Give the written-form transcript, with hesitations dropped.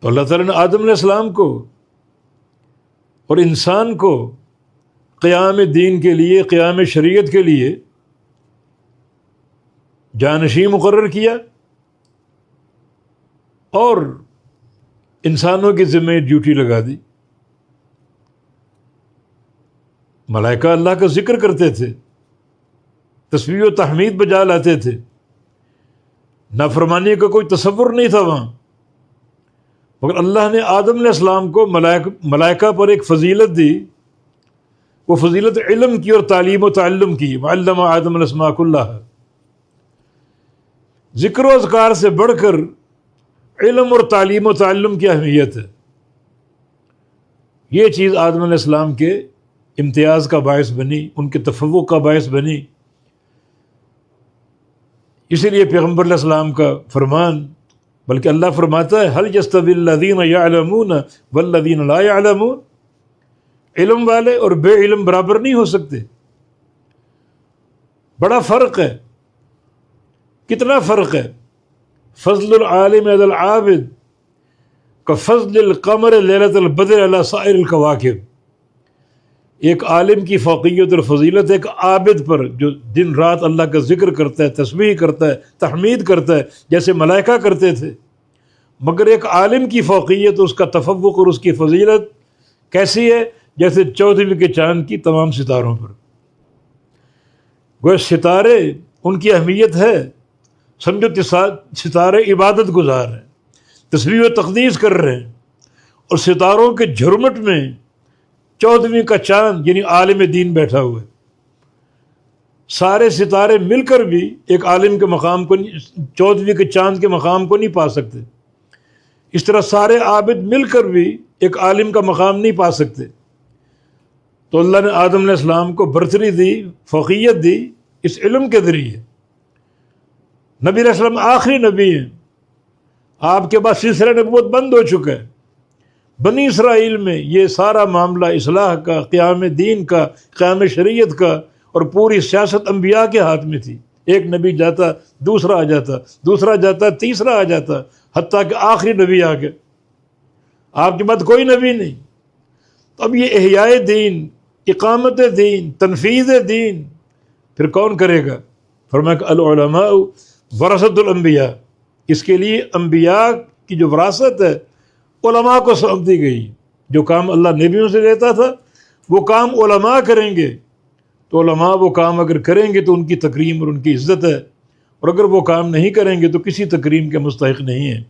تو اللہ تعالیٰ نے آدم علیہ السلام کو اور انسان کو قیام دین کے لیے، قیام شریعت کے لیے جانشین مقرر کیا، اور انسانوں کے ذمہ ڈیوٹی لگا دی۔ ملائکہ اللہ کا ذکر کرتے تھے، تسبیح و تحمید بجا لاتے تھے، نافرمانی کا کوئی تصور نہیں تھا وہاں، مگر اللہ نے آدم علیہ السلام کو ملائکہ پر ایک فضیلت دی، وہ فضیلت علم کی اور تعلیم و تعلم کی۔ وعلم آدم الاسماء کلھا، ذکر و اذکار سے بڑھ کر علم اور تعلیم و تعلم کی اہمیت ہے۔ یہ چیز آدم علیہ السلام کے امتیاز کا باعث بنی، ان کے تفوق کا باعث بنی۔ اسی لیے پیغمبر علیہ السلام کا فرمان، بلکہ اللہ فرماتا ہے هل يستوي الذين يعلمون والذين لا يعلمون، علم والے اور بے علم برابر نہیں ہو سکتے، بڑا فرق ہے۔ کتنا فرق ہے؟ فضل العالم علی العابد کفضل القمر لیلۃ البدر علی سائر الکواکب۔ ایک عالم کی فوقیت اور فضیلت ایک عابد پر جو دن رات اللہ کا ذکر کرتا ہے، تسبیح کرتا ہے، تحمید کرتا ہے، جیسے ملائکہ کرتے تھے۔ مگر ایک عالم کی فوقیت، اس کا تفوق اور اس کی فضیلت کیسی ہے؟ جیسے 14ویں کے چاند کی تمام ستاروں پر۔ وہ ستارے، ان کی اہمیت ہے، سمجھو ستارے عبادت گزار ہیں، تسبیح و تقدیس کر رہے ہیں، اور ستاروں کے جھرمٹ میں 14ویں کا چاند یعنی عالم دین بیٹھا ہوا ہے۔ سارے ستارے مل کر بھی ایک عالم کے مقام کو 14ویں کے چاند کے مقام کو نہیں پا سکتے، اس طرح سارے عابد مل کر بھی ایک عالم کا مقام نہیں پا سکتے۔ تو اللہ نے آدم علیہ السلام کو برتری دی، فوقیت دی اس علم کے ذریعے۔ نبی علیہ السلام آخری نبی ہیں، آپ کے بعد سلسلہ نبوت بند ہو چکا ہے۔ بنی اسرائیل میں یہ سارا معاملہ اصلاح کا، قیام دین کا، قیام شریعت کا، اور پوری سیاست انبیاء کے ہاتھ میں تھی۔ ایک نبی جاتا، دوسرا آ جاتا، دوسرا جاتا، تیسرا آ جاتا، حتیٰ کہ آخری نبی آ گئے۔ آپ کے بعد کوئی نبی نہیں۔ تو اب یہ احیاء دین، اقامت دین، تنفیذ دین پھر کون کرے گا؟ فرمایا کہ العلماء ورثۃ الانبیاء، اس کے لیے انبیاء کی جو وراثت ہے علماء کو سونپ دی گئی۔ جو کام اللہ نبیوں سے لیتا تھا وہ کام علماء کریں گے، تو علماء وہ کام اگر کریں گے تو ان کی تکریم اور ان کی عزت ہے، اور اگر وہ کام نہیں کریں گے تو کسی تکریم کے مستحق نہیں ہیں۔